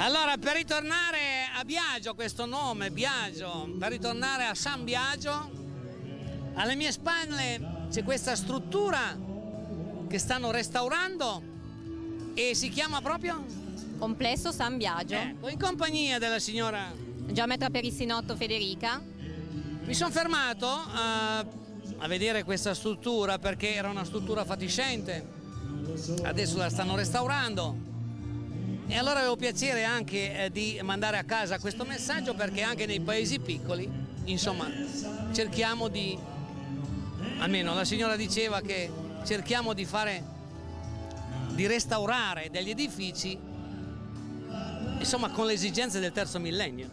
Allora, per ritornare a Biagio, questo nome, Biagio, per ritornare a San Biagio, alle mie spalle c'è questa struttura che stanno restaurando e si chiama proprio? Complesso San Biagio. Ecco, in compagnia della signora Geometra Perissinotto Federica. Mi sono fermato a vedere questa struttura perché era una struttura fatiscente, adesso la stanno restaurando. E allora avevo piacere anche di mandare a casa questo messaggio, perché anche nei paesi piccoli, insomma, cerchiamo di, almeno la signora diceva che cerchiamo di restaurare degli edifici, insomma, con le esigenze del terzo millennio.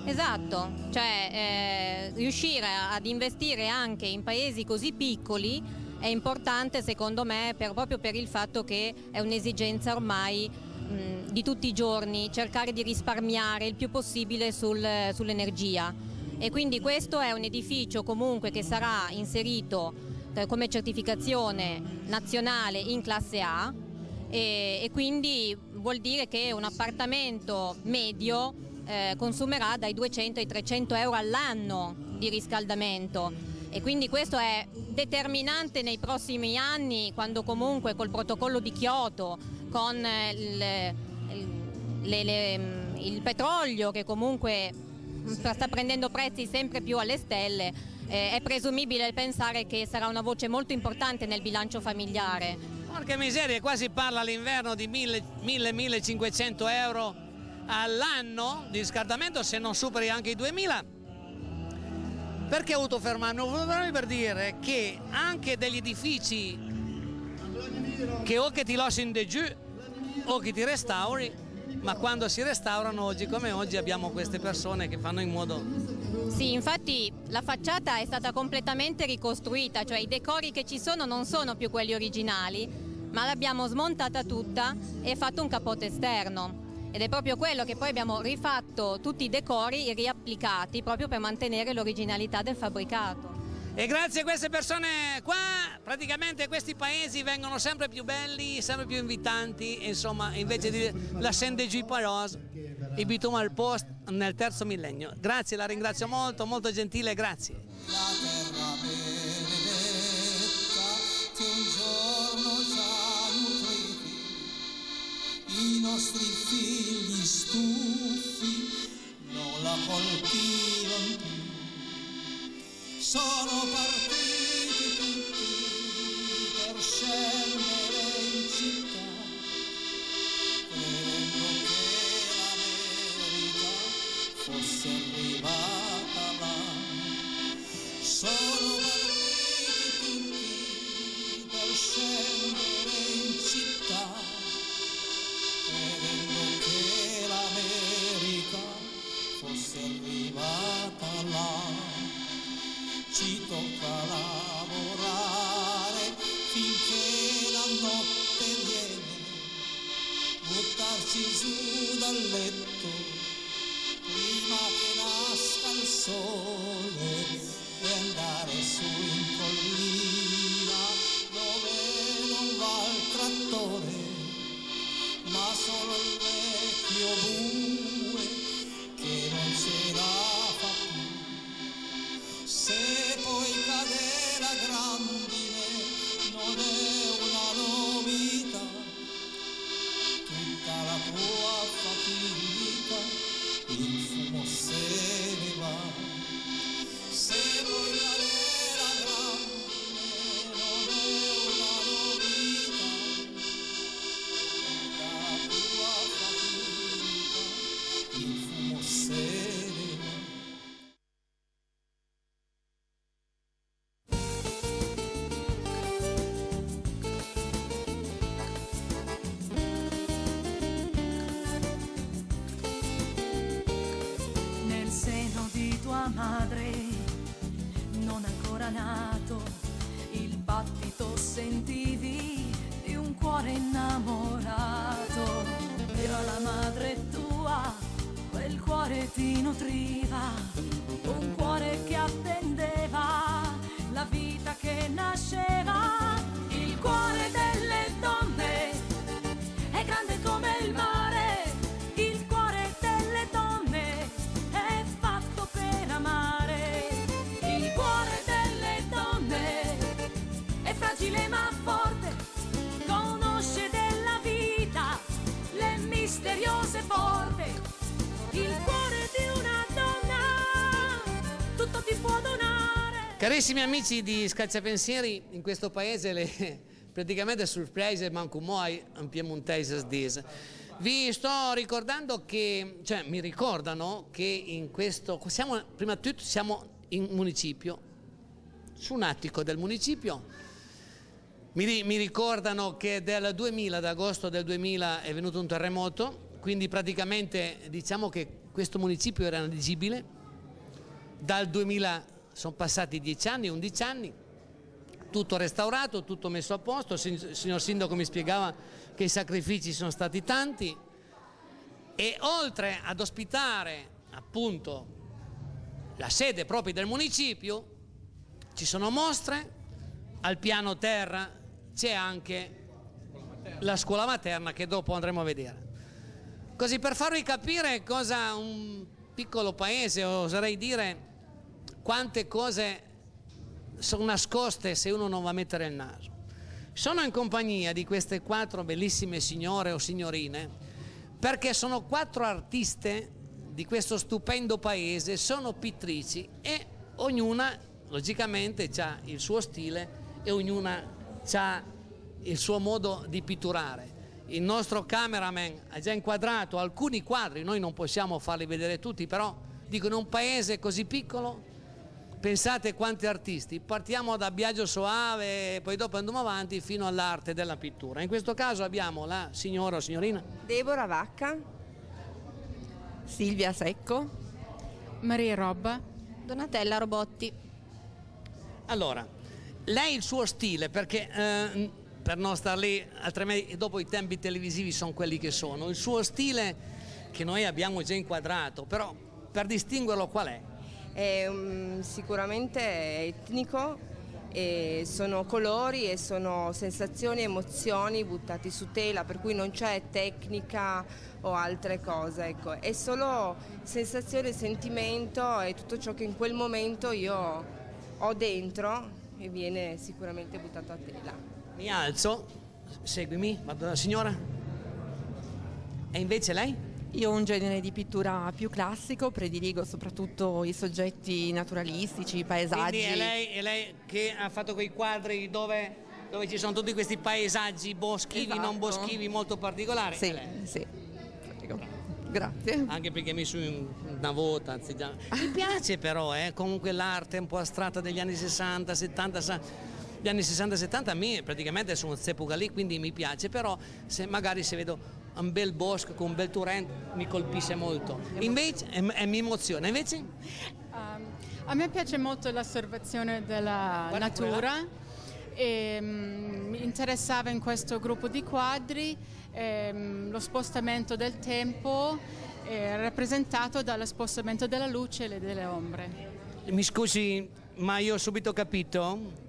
Esatto, cioè riuscire ad investire anche in paesi così piccoli è importante secondo me proprio per il fatto che è un'esigenza ormai di tutti i giorni, cercare di risparmiare il più possibile sull'energia, e quindi questo è un edificio comunque che sarà inserito come certificazione nazionale in classe A, e quindi vuol dire che un appartamento medio consumerà dai 200 ai 300 euro all'anno di riscaldamento, e quindi questo è determinante nei prossimi anni, quando comunque col protocollo di Kyoto, con il petrolio che comunque sta prendendo prezzi sempre più alle stelle, è presumibile pensare che sarà una voce molto importante nel bilancio familiare. Porca miseria, qua si parla all'inverno di 1000-1500 euro all'anno di riscaldamento, se non superi anche i 2000. Perché ho voluto fermarmi? Ho voluto fermarmi per dire che anche degli edifici che o che ti lasciano in giù o che ti restauri, ma quando si restaurano oggi come oggi abbiamo queste persone che fanno in modo... Sì, infatti la facciata è stata completamente ricostruita, cioè i decori che ci sono non sono più quelli originali, ma l'abbiamo smontata tutta e fatto un capotto esterno. Ed è proprio quello che poi abbiamo rifatto tutti i decori riapplicati proprio per mantenere l'originalità del fabbricato. E grazie a queste persone qua, praticamente questi paesi vengono sempre più belli, sempre più invitanti, insomma, invece di la scende giù parola, invitiamo al posto nel terzo millennio. Grazie, la ringrazio molto, molto gentile, grazie. La terra benedetta che un giorno ci ha nutriti, i nostri figli stufi non la coltivano più. Sono partiti tutti per scendere in città, credendo che l'America fosse arrivata là. Sono partiti tutti per scendere in città, credendo che l'America fosse arrivata là. Ci tocca lavorare finché la notte viene, buttarci su dal letto prima che nasca il sole e andare su in collina dove non va il trattore, ma solo il vecchio bue che non ce la fa più. Se poi cade la grandine non è una novità, tutta la tua fatica il fumo se ne va. Se poi cade la grandine non è una novità, tutta la tua fatica il fumo se ne va. Madre, non ancora nato, il battito sentivi di un cuore innamorato. Era la madre tua, quel cuore ti nutriva, un cuore che attendeva la vita che nasceva. Il cuore delle donne è grande come il mare, il cuore misterioso e forte, il cuore di una donna, tutto ti può donare. Carissimi amici di Scacciapensieri, in questo paese praticamente sorprese manco mai un piemontese dis. Vi sto ricordando che, cioè mi ricordano che in questo, prima di tutto siamo in municipio, su un attico del municipio. Mi ricordano che del 2000, ad agosto del 2000 è venuto un terremoto, quindi praticamente diciamo che questo municipio era inagibile. Dal 2000 sono passati 10 anni, 11 anni, tutto restaurato, tutto messo a posto. Il signor Sindaco mi spiegava che i sacrifici sono stati tanti e oltre ad ospitare appunto la sede proprio del municipio ci sono mostre, al piano terra c'è anche la scuola materna che dopo andremo a vedere. Così per farvi capire cosa un piccolo paese, oserei dire quante cose sono nascoste se uno non va a mettere il naso. Sono in compagnia di queste 4 bellissime signore o signorine perché sono 4 artiste di questo stupendo paese, sono pittrici e ognuna logicamente ha il suo stile e ognuna ha il suo modo di pitturare. Il nostro cameraman ha già inquadrato alcuni quadri, noi non possiamo farli vedere tutti, però dico in un paese così piccolo pensate quanti artisti. Partiamo da Biagio Soave e poi dopo andiamo avanti fino all'arte della pittura. In questo caso abbiamo la signora o signorina Deborah Vacca, Silvia Secco, Maria Robba, Donatella Robotti. Allora, lei il suo stile, perché per non star lì, altrimenti dopo i tempi televisivi sono quelli che sono, il suo stile che noi abbiamo già inquadrato, però per distinguerlo qual è? è sicuramente etnico, e sono colori e sono sensazioni e emozioni buttati su tela, per cui non c'è tecnica o altre cose, ecco. È solo sensazione, sentimento e tutto ciò che in quel momento io ho dentro e viene sicuramente buttato a tela. Mi alzo, seguimi, vado dalla signora. E invece lei? Io ho un genere di pittura più classico, prediligo soprattutto i soggetti naturalistici, i paesaggi. Quindi è lei che ha fatto quei quadri dove ci sono tutti questi paesaggi boschivi, Esatto. Non boschivi, molto particolari? Sì, sì. Prego. Grazie. Anche perché mi su una volta, anzi già. Mi piace però, comunque l'arte un po' astratta degli anni 60, 70, gli anni 60-70 a me praticamente sono zeppoca lì, quindi mi piace, però magari se vedo un bel bosco con un bel torrente mi colpisce molto, invece mi emoziona. Invece? A me piace molto l'osservazione della natura e mi interessava in questo gruppo di quadri lo spostamento del tempo rappresentato dallo spostamento della luce e delle ombre. Mi scusi, ma io ho subito capito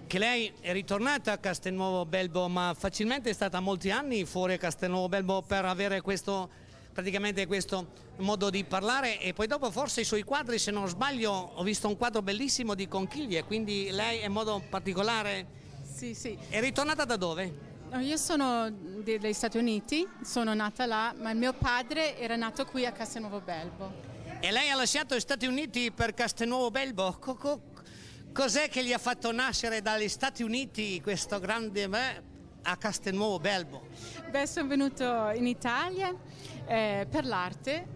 che lei è ritornata a Castelnuovo Belbo, ma facilmente è stata molti anni fuori a Castelnuovo Belbo per avere praticamente questo modo di parlare, e poi dopo forse i suoi quadri, se non sbaglio, ho visto un quadro bellissimo di conchiglie, quindi lei in modo particolare. Sì, sì. È ritornata da dove? Io sono degli Stati Uniti, sono nata là, ma il mio padre era nato qui a Castelnuovo Belbo. E lei ha lasciato gli Stati Uniti per Castelnuovo Belbo? Cos'è che gli ha fatto nascere dagli Stati Uniti questo grande a Castelnuovo Belbo? Beh, sono venuto in Italia per l'arte,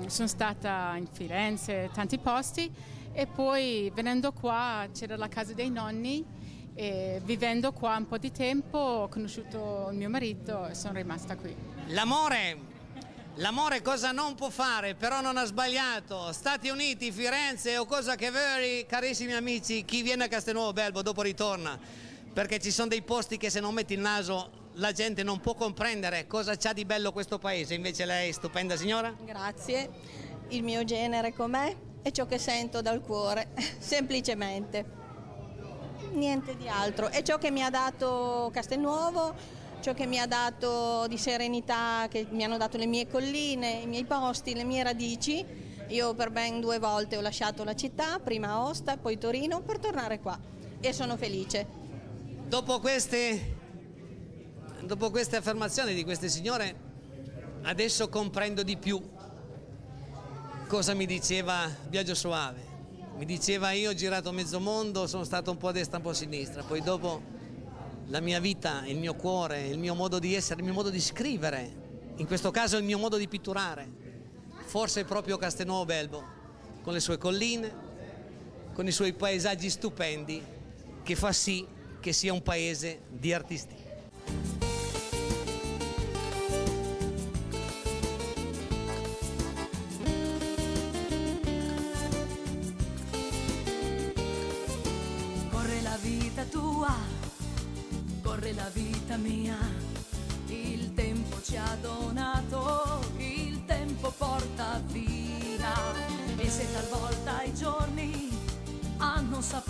sono stata in Firenze, tanti posti, e poi venendo qua c'era la casa dei nonni e vivendo qua un po' di tempo ho conosciuto il mio marito e sono rimasta qui. L'amore cosa non può fare, però non ha sbagliato. Stati Uniti, Firenze o cosa che veri, carissimi amici, chi viene a Castelnuovo Belbo dopo ritorna, perché ci sono dei posti che se non metti il naso la gente non può comprendere cosa c'ha di bello questo paese. Invece lei, stupenda signora? Grazie, il mio genere com'è è ciò che sento dal cuore, semplicemente, niente di altro. È ciò che mi ha dato Castelnuovo, ciò che mi ha dato di serenità, che mi hanno dato le mie colline, i miei posti, le mie radici. Io per ben 2 volte ho lasciato la città, prima Aosta, poi Torino, per tornare qua e sono felice. Dopo queste affermazioni di queste signore adesso comprendo di più cosa mi diceva Biagio Soave. Mi diceva: io ho girato mezzo mondo, sono stato un po' a destra, un po' a sinistra, poi dopo la mia vita, il mio cuore, il mio modo di essere, il mio modo di scrivere, in questo caso il mio modo di pitturare, forse è proprio Castelnuovo Belbo, con le sue colline, con i suoi paesaggi stupendi, che fa sì che sia un paese di artisti. Corre la vita tua, corre la vita mia, il tempo ci ha donato, il tempo porta via, e se talvolta i giorni hanno saputo